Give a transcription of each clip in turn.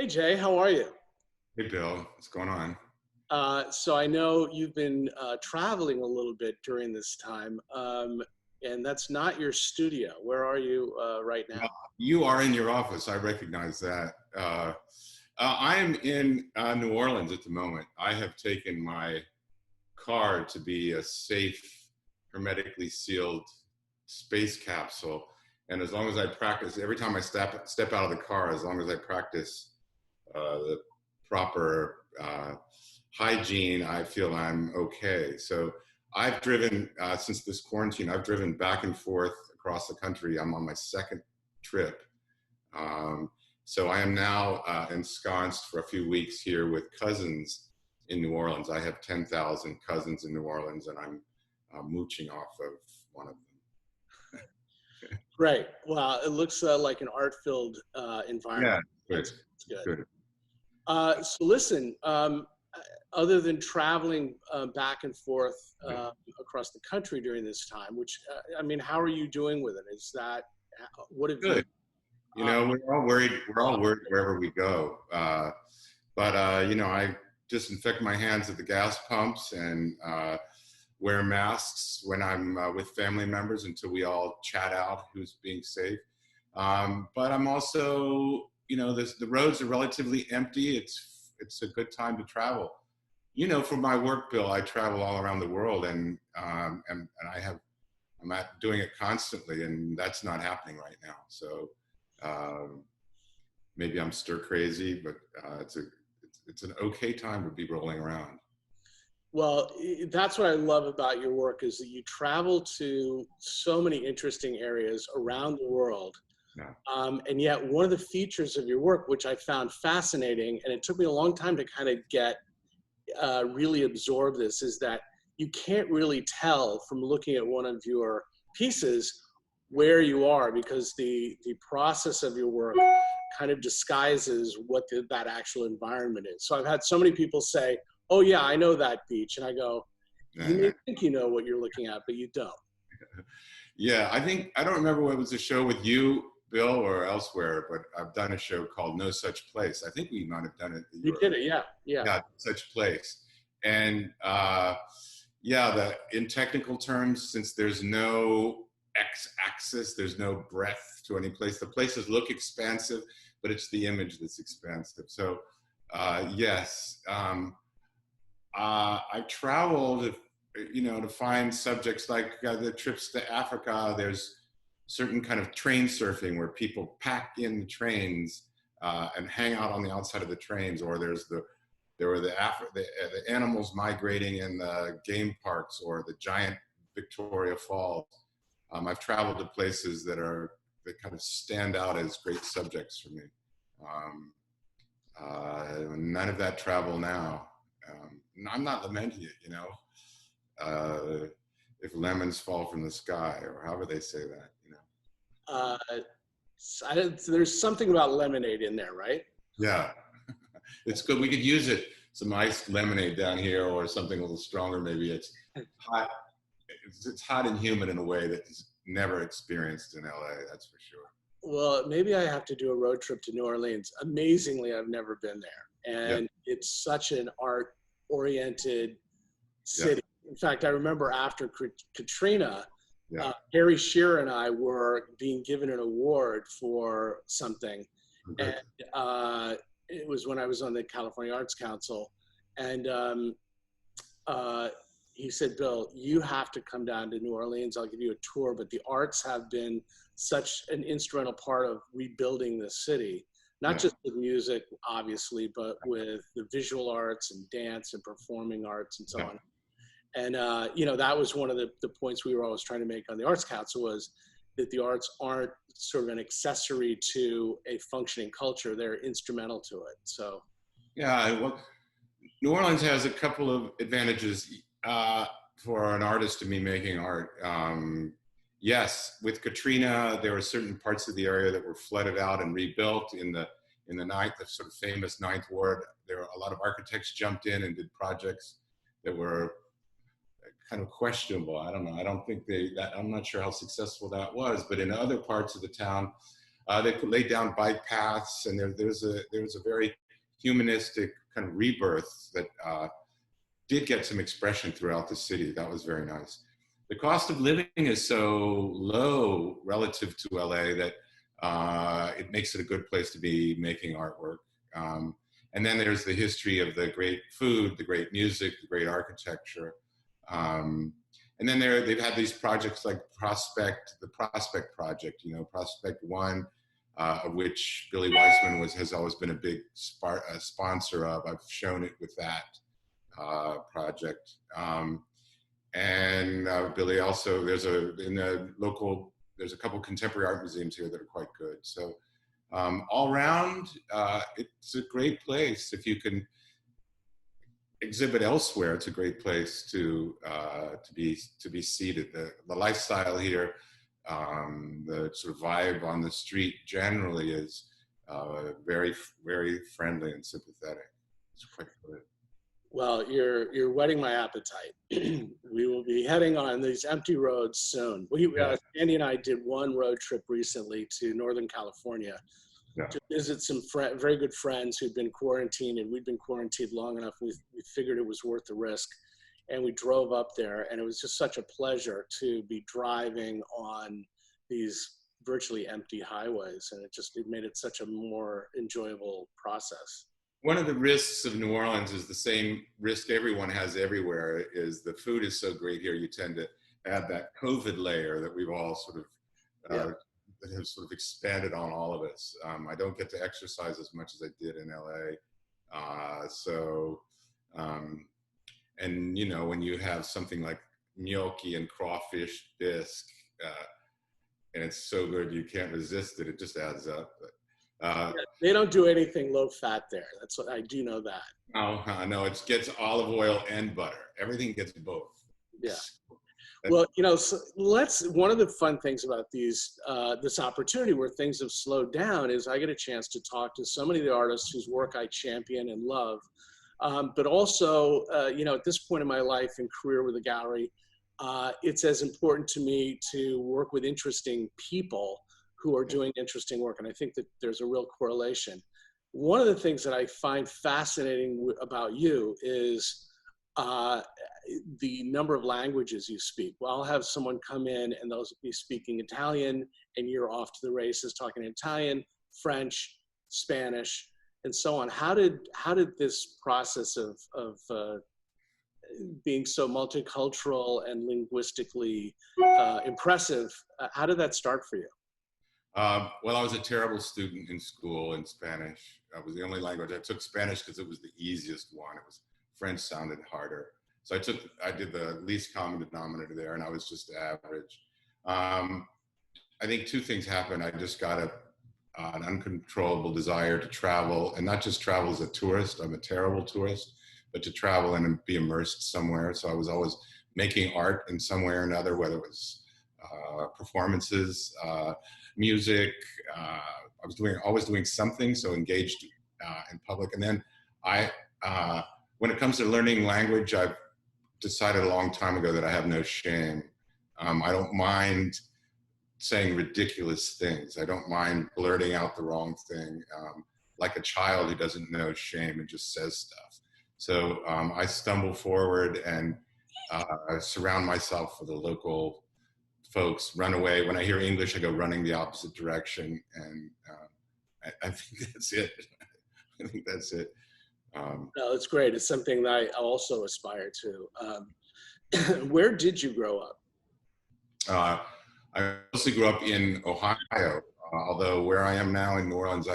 Hey Jay, how are you? Hey Bill, what's going on? So I know you've been traveling a little bit during this time, and that's not your studio. Where are you right now? You are in your office. I recognize that. I am in New Orleans at the moment. I have taken my car to be a safe, hermetically sealed space capsule. And as long as I practice, every time I step out of the car, as long as I practice the proper hygiene, I feel I'm okay. So I've driven, since this quarantine, I've driven back and forth across the country. I'm on my second trip. Um, so I am now ensconced for a few weeks here with cousins in New Orleans. I have 10,000 cousins in New Orleans, and I'm mooching off of one of them. Right. Well, it looks like an art-filled environment. Yeah, good, That's good. good. So listen, other than traveling back and forth across the country during this time, which I mean, how are you doing with it? Is that what have you? Good. You know, we're all worried. We're all worried wherever we go. But you know, I disinfect my hands at the gas pumps and wear masks when I'm with family members until we all chat out who's being safe. But I'm also, you know, the roads are relatively empty. It's a good time to travel. You know, for my work, Bill, I travel all around the world, and doing it constantly, and that's not happening right now. So um, maybe I'm stir crazy, but it's an okay time to be rolling around. Well, that's what I love about your work is that you travel to so many interesting areas around the world. Yeah. And yet one of the features of your work, which I found fascinating, and it took me a long time to kind of get really absorb this, is that you can't really tell from looking at one of your pieces where you are because the process of your work kind of disguises what that actual environment is. So I've had so many people say, oh yeah, I know that beach. And I go, you may think you know what you're looking at, but you don't. Yeah, I don't remember what was the show with you, Bill, or elsewhere, but I've done a show called No Such Place. I think we might have done it. You did it, yeah, yeah. Yeah, Such Place. And yeah, in technical terms, since there's no x-axis, there's no breadth to any place. The places look expansive, but it's the image that's expansive. So yes, I traveled, you know, to find subjects like the trips to Africa. There's certain kind of train surfing where people pack in the trains and hang out on the outside of the trains, or there were the animals migrating in the game parks, or the giant Victoria Falls. I've traveled to places that kind of stand out as great subjects for me. None of that travel now. I'm not lamenting it, you know. If lemons fall from the sky, or however they say that, you know. There's something about lemonade in there, right? Yeah, it's good. We could use it. Some iced lemonade down here, or something a little stronger. Maybe it's hot. It's hot and humid in a way that is never experienced in LA. That's for sure. Well, maybe I have to do a road trip to New Orleans. Amazingly, I've never been there, and Yep. it's such an art-oriented city. Yep. In fact, I remember after Katrina, yeah. Harry Shearer and I were being given an award for something, Okay. And it was when I was on the California Arts Council, and he said, Bill, you have to come down to New Orleans. I'll give you a tour, but the arts have been such an instrumental part of rebuilding the city, not just with music, obviously, but with the visual arts and dance and performing arts and so on. And, you know, that was one of the points we were always trying to make on the Arts Council, was that the arts aren't sort of an accessory to a functioning culture. They're instrumental to it. So, yeah, well, New Orleans has a couple of advantages for an artist to be making art. Yes, with Katrina, there were certain parts of the area that were flooded out and rebuilt in the the sort of famous Ninth Ward. There were a lot of architects jumped in and did projects that were kind of questionable. I don't know. I don't think I'm not sure how successful that was. But in other parts of the town, They laid down bike paths, and there's a very humanistic kind of rebirth that did get some expression throughout the city. That was very nice. The cost of living is so low relative to LA that it makes it a good place to be making artwork. And then there's the history of the great food, the great music, the great architecture. And then they've had these projects like the Prospect Project, you know, Prospect One, of which Billy Weissman has always been a big sponsor of. I've shown it with that project. And Billy also, there's a couple contemporary art museums here that are quite good. So all around, it's a great place. If you can exhibit elsewhere, it's a great place to be seated. The lifestyle here, the sort of vibe on the street generally is very, very friendly and sympathetic. It's quite good. Well, you're whetting my appetite. We will be heading on these empty roads soon. Andy and I did one road trip recently to Northern California to visit some very good friends who'd been quarantined, and we'd been quarantined long enough. We figured it was worth the risk, and we drove up there, and it was just such a pleasure to be driving on these virtually empty highways, and it made it such a more enjoyable process. One of the risks of New Orleans is the same risk everyone has everywhere, is the food is so great here, you tend to add that COVID layer that we've all sort of, that has sort of expanded on all of us. I don't get to exercise as much as I did in LA. And you know, when you have something like gnocchi and crawfish bisque, and it's so good you can't resist it, it just adds up. They don't do anything low fat there. That's what I do know that. No, it gets olive oil and butter. Everything gets both. Yeah. Well, you know, so one of the fun things about this opportunity where things have slowed down is I get a chance to talk to so many of the artists whose work I champion and love. But also, you know, at this point in my life and career with the gallery, it's as important to me to work with interesting people who are doing interesting work. And I think that there's a real correlation. One of the things that I find fascinating about you is the number of languages you speak. Well, I'll have someone come in and they'll be speaking Italian, and you're off to the races talking Italian, French, Spanish, and so on. How did this process of being so multicultural and linguistically impressive, how did that start for you? Well, I was a terrible student in school in Spanish. That was the only language. I took Spanish because it was the easiest one. French sounded harder. So I did the least common denominator there, and I was just average. I think two things happened. I just got an uncontrollable desire to travel, and not just travel as a tourist. I'm a terrible tourist, but to travel and be immersed somewhere. So I was always making art in some way or another, whether it was performances, music. I was always doing something, so engaged in public. And then when it comes to learning language, I've decided a long time ago that I have no shame. I don't mind saying ridiculous things. I don't mind blurting out the wrong thing, like a child who doesn't know shame and just says stuff. So I stumble forward and surround myself with the local folks, run away. When I hear English, I go running the opposite direction, and I think that's it. I think that's it. No, it's great. It's something that I also aspire to. Where did you grow up? I mostly grew up in Ohio, although where I am now in New Orleans,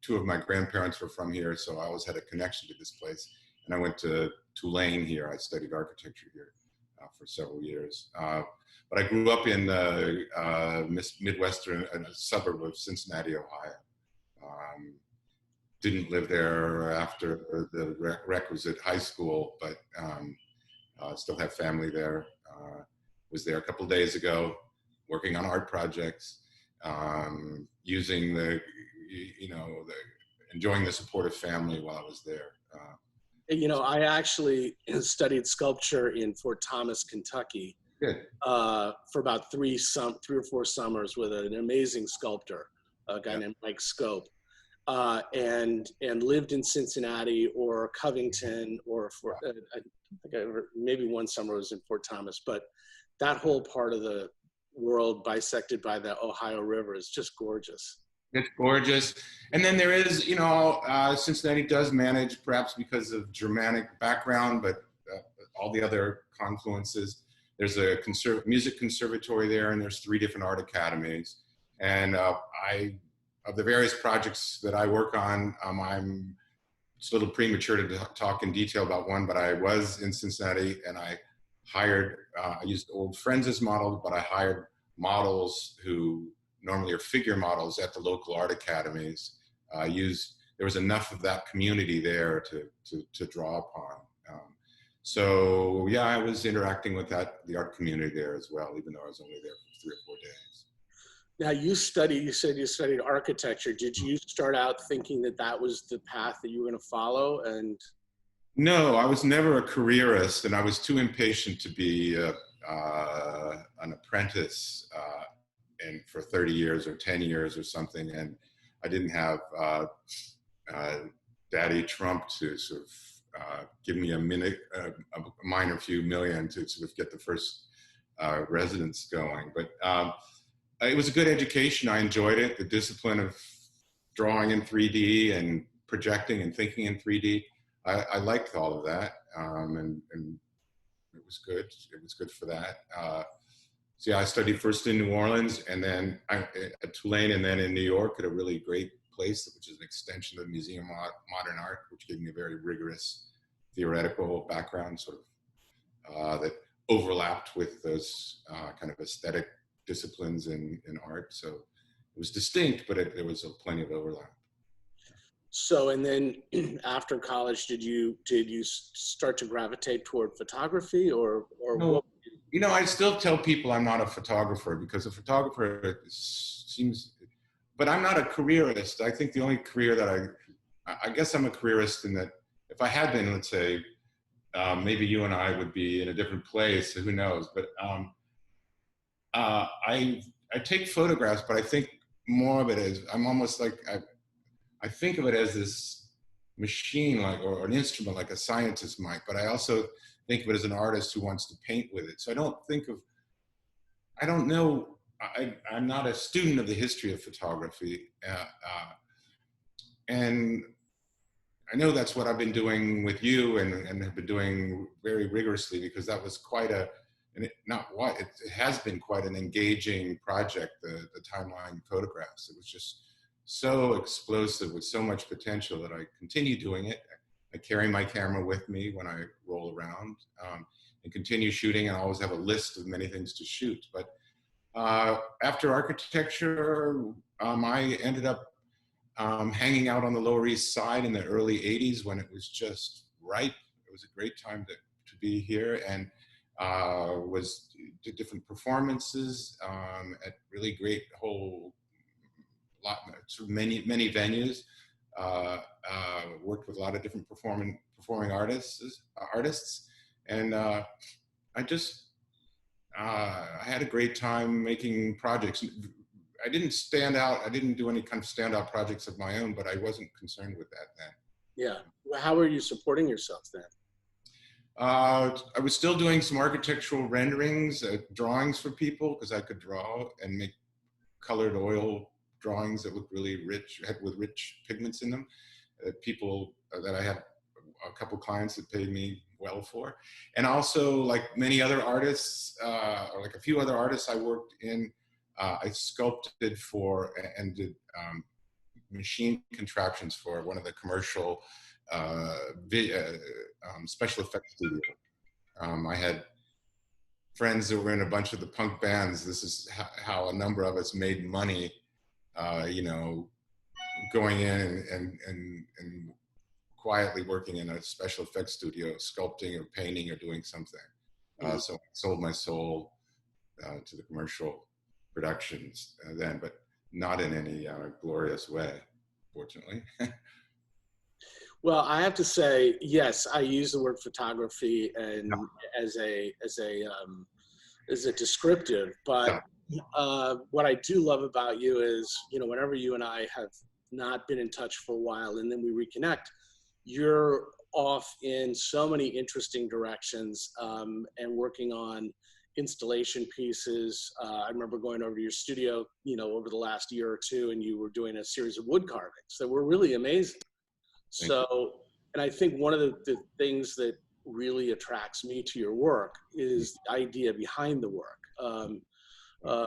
two of my grandparents were from here, so I always had a connection to this place. And I went to Tulane here. I studied architecture here for several years. But I grew up in the Midwestern, a suburb of Cincinnati, Ohio. Didn't live there after the requisite high school, but still have family there. Was there a couple of days ago, working on art projects, using enjoying the support of family while I was there. You know, I actually studied sculpture in Fort Thomas, Kentucky, for about 3 or 4 summers with an amazing sculptor. a guy named Mike Scope, and lived in Cincinnati or Covington or maybe one summer was in Fort Thomas, but that whole part of the world bisected by the Ohio River is just gorgeous. It's gorgeous. And then there is, Cincinnati does manage, perhaps because of Germanic background, but all the other confluences. There's a music conservatory there, and there's 3 different art academies. And of the various projects that I work on, it's a little premature to talk in detail about one, but I was in Cincinnati, and I used old friends as models, but I hired models who normally are figure models at the local art academies. There was enough of that community there to draw upon. So yeah, I was interacting with the art community there as well, even though I was only there for 3 or 4 days. Now you said you studied architecture. Did you start out thinking that was the path that you were going to follow? And no, I was never a careerist, and I was too impatient to be an apprentice and for 30 years or 10 years or something. And I didn't have Daddy Trump to sort of give me a minor few million to sort of get the first residence going. But it was a good education. I enjoyed it. The discipline of drawing in 3D and projecting and thinking in 3D. I liked all of that, and it was good. It was good for that. So yeah, I studied first in New Orleans, and then at Tulane, and then in New York at a really great place, which is an extension of the Museum of Modern Art, which gave me a very rigorous theoretical background, sort of that overlapped with those kind of aesthetic disciplines in art. So it was distinct, but there was plenty of overlap. So, and then after college, did you start to gravitate toward photography, or no, what? I still tell people I'm not a photographer, because a photographer seems, but I'm not a careerist. I think the only career that I guess I'm a careerist in that if I had been, let's say, maybe you and I would be in a different place, who knows, but I take photographs, but I think more of it as, I'm almost like, I think of it as this machine, like, or an instrument, like a scientist might, but I also think of it as an artist who wants to paint with it. So I don't know, I'm not a student of the history of photography. And I know that's what I've been doing with you and have been doing very rigorously, because that was quite it has been quite an engaging project, the timeline photographs. It was just so explosive with so much potential that I continue doing it. I carry my camera with me when I roll around and continue shooting, and I always have a list of many things to shoot. But after architecture, I ended up hanging out on the Lower East Side in the early 80s when it was just ripe. It was a great time to be here, and did different performances at really great many venues. Worked with a lot of different performing artists, and I had a great time making projects. I didn't stand out. I didn't do any kind of standout projects of my own, but I wasn't concerned with that then. Yeah. Well, how were you supporting yourself then? I was still doing some architectural renderings, drawings for people, because I could draw and make colored oil drawings that looked really rich, with rich pigments in them. People that I had a couple clients that paid me well for. And also, like many other artists, or like a few other artists I worked in, I sculpted for and did machine contraptions for one of the commercial special effects studios. I had friends that were in a bunch of the punk bands. This is how a number of us made money, going in and quietly working in a special effects studio, sculpting or painting or doing something. So I sold my soul to the commercial productions then, but not in any glorious way, fortunately. Well, I have to say, yes, I use the word photography and as a descriptive, but what I do love about you is, whenever you and I have not been in touch for a while and then we reconnect, you're off in so many interesting directions, and working on installation pieces. I remember going over to your studio, over the last year or two, and you were doing a series of wood carvings that were really amazing. Thank you. So, and I think one of the things that really attracts me to your work is the idea behind the work. Uh,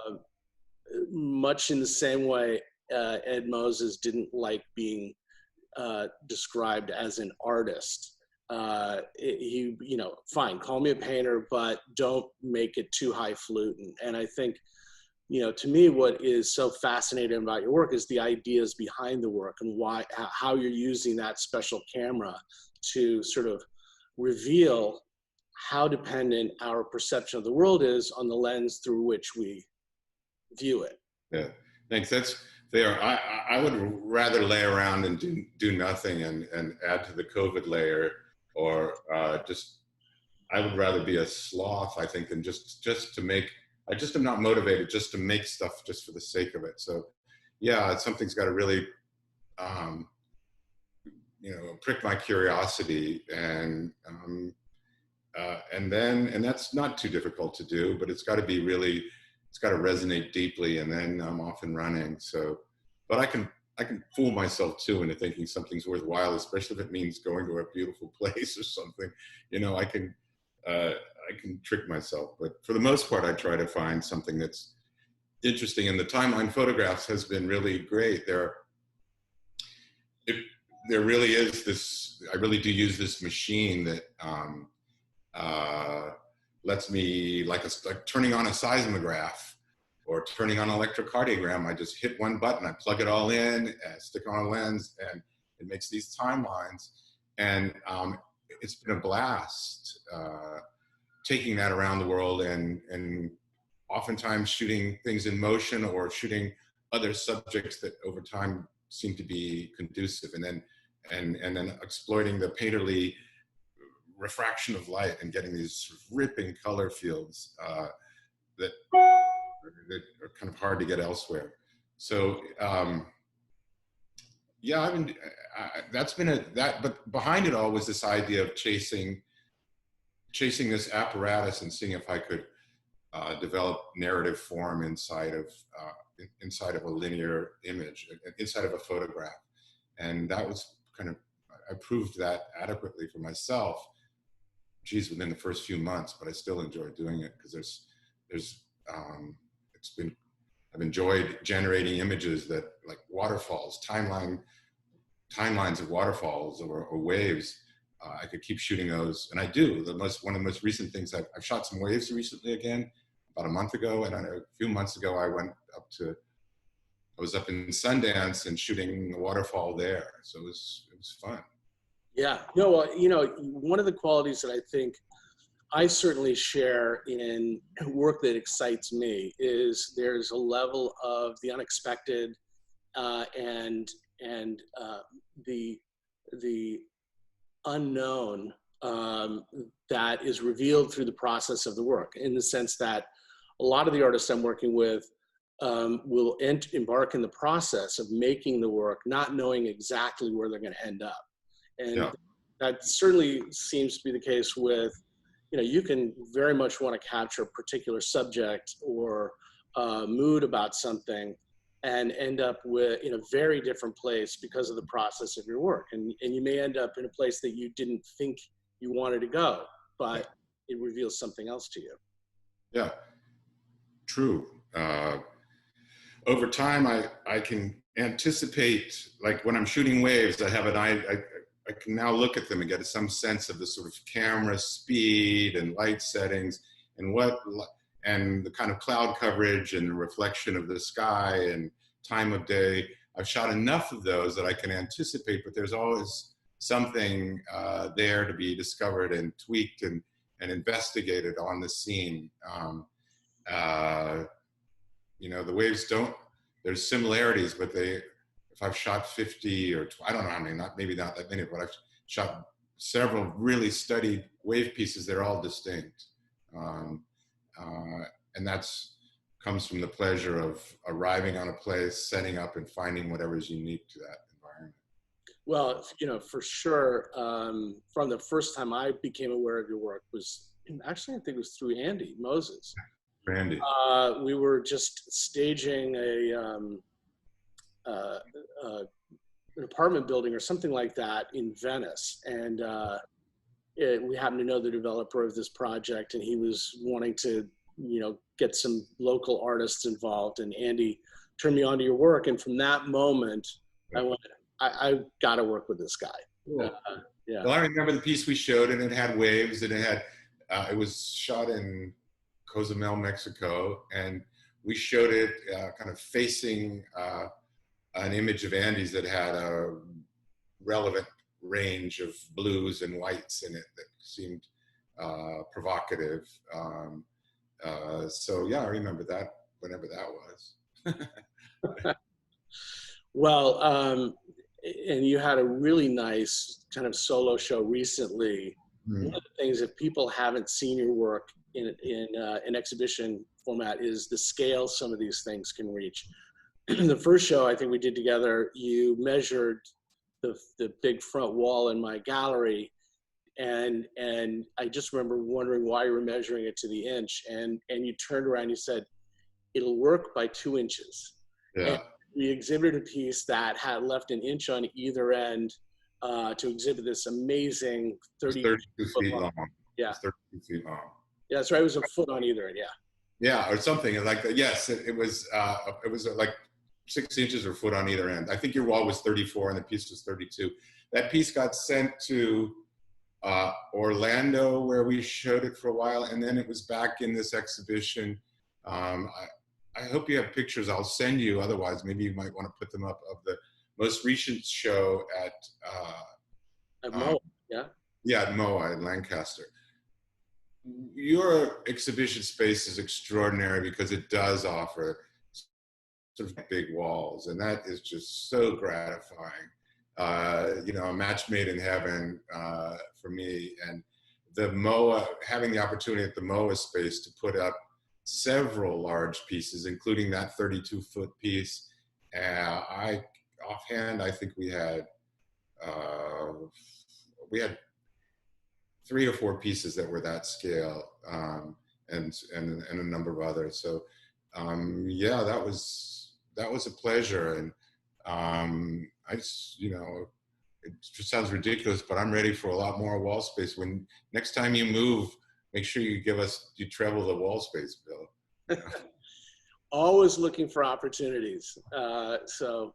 Much in the same way Ed Moses didn't like being described as an artist. Fine, call me a painter, but don't make it too highfalutin. And I think, to me, what is so fascinating about your work is the ideas behind the work and how you're using that special camera to sort of reveal how dependent our perception of the world is on the lens through which we view it. Yeah, thanks. That's fair. I would rather lay around and do nothing and add to the COVID layer, or I would rather be a sloth, I think, than just to make. I just am not motivated just to make stuff just for the sake of it. So, yeah, something's got to really, prick my curiosity, and that's not too difficult to do, but it's got to be really. It's got to resonate deeply, and then I'm off and running. So, but I can fool myself too into thinking something's worthwhile, especially if it means going to a beautiful place or something. I can trick myself. But for the most part, I try to find something that's interesting. And the timeline photographs has been really great. There really is this. I really do use this machine that lets me, like turning on a seismograph or turning on an electrocardiogram. I just hit one button, I plug it all in, and stick on a lens, and it makes these timelines. And it's been a blast taking that around the world, and oftentimes shooting things in motion or shooting other subjects that over time seem to be conducive, and then exploiting the painterly refraction of light and getting these sort of ripping color fields that are kind of hard to get elsewhere. So but behind it all was this idea of chasing this apparatus and seeing if I could develop narrative form inside of a linear image, inside of a photograph. And that was I proved that adequately for myself, within the first few months, but I still enjoy doing it because I've enjoyed generating images that, like waterfalls, timelines of waterfalls or waves. I could keep shooting those, and I do. One of the most recent things, I've shot some waves recently again, about a month ago, and a few months ago I was up in Sundance and shooting a waterfall there. So it was fun. Yeah, no, one of the qualities that I think I certainly share in work that excites me is there's a level of the unexpected and the unknown that is revealed through the process of the work, in the sense that a lot of the artists I'm working with will embark in the process of making the work, not knowing exactly where they're going to end up. And that certainly seems to be the case with, you can very much want to capture a particular subject or mood about something and end up in a very different place because of the process of your work. And you may end up in a place that you didn't think you wanted to go, but it reveals something else to you. Yeah. True. Over time, I can anticipate, like when I'm shooting waves, I can now look at them and get some sense of the sort of camera speed and light settings and the kind of cloud coverage and the reflection of the sky and time of day. I've shot enough of those that I can anticipate, but there's always something there to be discovered and tweaked and investigated on the scene. The waves there's similarities, but if I've shot 50 or I don't know how many, maybe not that many, but I've shot several really studied wave pieces. They're all distinct. And that's comes from the pleasure of arriving on a place, setting up, and finding whatever is unique to that environment. Well, for sure. From the first time I became aware of your work was actually, I think it was through Andy Moses. Randy. We were just staging an apartment building or something like that in Venice, and we happened to know the developer of this project, and he was wanting to, get some local artists involved. And Andy turned me on to your work, and from that moment, I went, I got to work with this guy. Cool. Yeah. Well, I remember the piece we showed, and it had waves, and it was shot in Cozumel, Mexico, and we showed it kind of facing an image of Andy's that had a relevant range of blues and whites in it that seemed provocative. So yeah, I remember that, whenever that was. Well, and you had a really nice kind of solo show recently. One of the things, if people haven't seen your work in an exhibition format, is the scale some of these things can reach. The first show I think we did together, you measured the big front wall in my gallery, and I just remember wondering why you were measuring it to the inch, and you turned around and you said, it'll work by 2 inches. Yeah. And we exhibited a piece that had left an inch on either end to exhibit this amazing 32 feet long. Yeah. 32 feet long. Yeah, that's right. It was a foot on either end. Yeah. Yeah, or something like that. Yes, it was like 6 inches or foot on either end. I think your wall was 34 and the piece was 32. That piece got sent to Orlando, where we showed it for a while, and then it was back in this exhibition. I hope you have pictures. I'll send you. Otherwise, maybe you might want to put them up, of the most recent show at MoA. Yeah. Yeah, at MoA in Lancaster. Your exhibition space is extraordinary because it does offer sort of big walls, and that is just so gratifying. A match made in heaven for me. And the MoA, having the opportunity at the MoA space to put up several large pieces, including that 32-foot piece. Offhand, I think we had 3 or 4 pieces that were that scale, and a number of others. So yeah, that was a pleasure. And I just, it just sounds ridiculous, but I'm ready for a lot more wall space. When next time you move, make sure you treble the wall space, Bill. Always looking for opportunities. So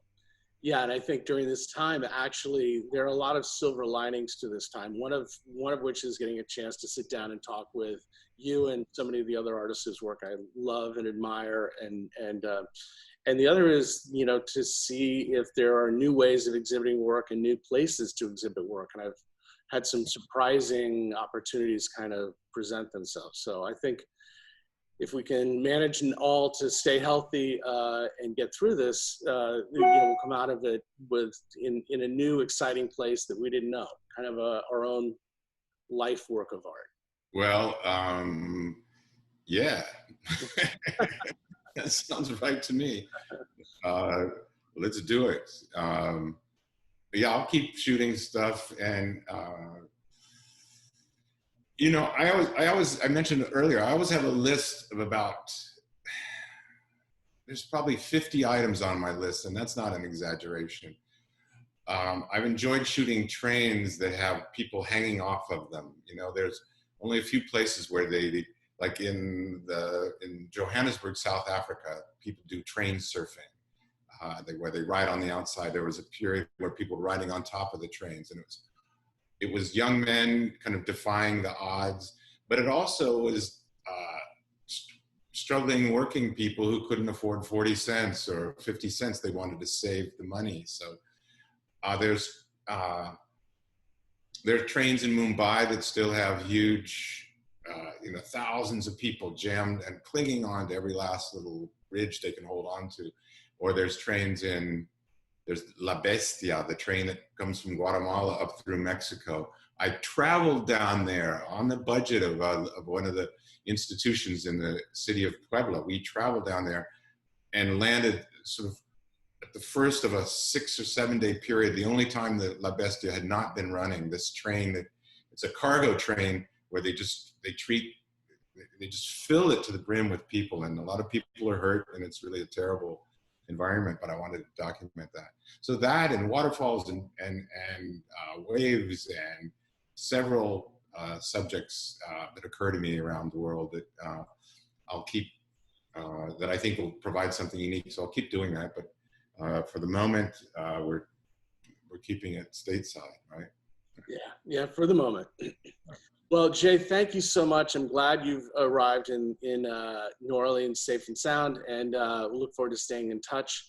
yeah, and I think during this time, actually, there are a lot of silver linings to this time. One of which is getting a chance to sit down and talk with you and so many of the other artists whose work I love and admire, and the other is, to see if there are new ways of exhibiting work and new places to exhibit work. And I've had some surprising opportunities kind of present themselves. So I think if we can manage all to stay healthy and get through this, we'll come out of it in a new, exciting place that we didn't know, kind of our own life work of art. Well, yeah. That sounds right to me. Let's do it. Yeah, I'll keep shooting stuff, and I mentioned earlier, I always have a list of there's probably 50 items on my list, and that's not an exaggeration. I've enjoyed shooting trains that have people hanging off of them. There's only a few places where they like in Johannesburg, South Africa, people do train surfing, where they ride on the outside. There was a period where people were riding on top of the trains, and it was young men kind of defying the odds, but it also was struggling working people who couldn't afford 40 cents or 50 cents. They wanted to save the money. So there are trains in Mumbai that still have huge, thousands of people jammed and clinging on to every last little ridge they can hold on to. Or there's La Bestia, the train that comes from Guatemala up through Mexico. I traveled down there on the budget of one of the institutions in the city of Puebla. We traveled down there and landed sort of at the first of a 6 or 7 day period, the only time that La Bestia had not been running. This train, that it's a cargo train where they just fill it to the brim with people, and a lot of people are hurt, and it's really a terrible environment, but I wanted to document that. So that, and waterfalls, and waves, and several subjects that occur to me around the world that I'll keep, that I think will provide something unique. So I'll keep doing that, but for the moment, we're keeping it stateside, right? Yeah, for the moment. Well, Jay, thank you so much. I'm glad you've arrived in New Orleans safe and sound, and we look forward to staying in touch.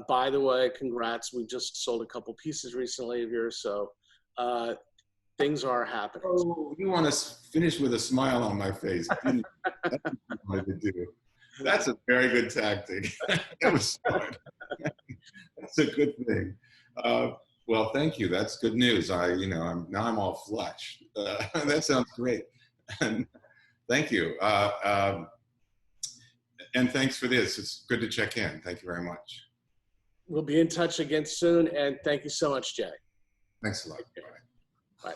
By the way, congrats. We just sold a couple pieces recently of yours, so things are happening. Oh, you want to finish with a smile on my face. That's what you wanted to do. That's a very good tactic. That was fun. That's a good thing. Well, thank you. That's good news. Now I'm all flushed. That sounds great. And thank you. And thanks for this. It's good to check in. Thank you very much. We'll be in touch again soon, and thank you so much, Jay. Thanks a lot. Bye.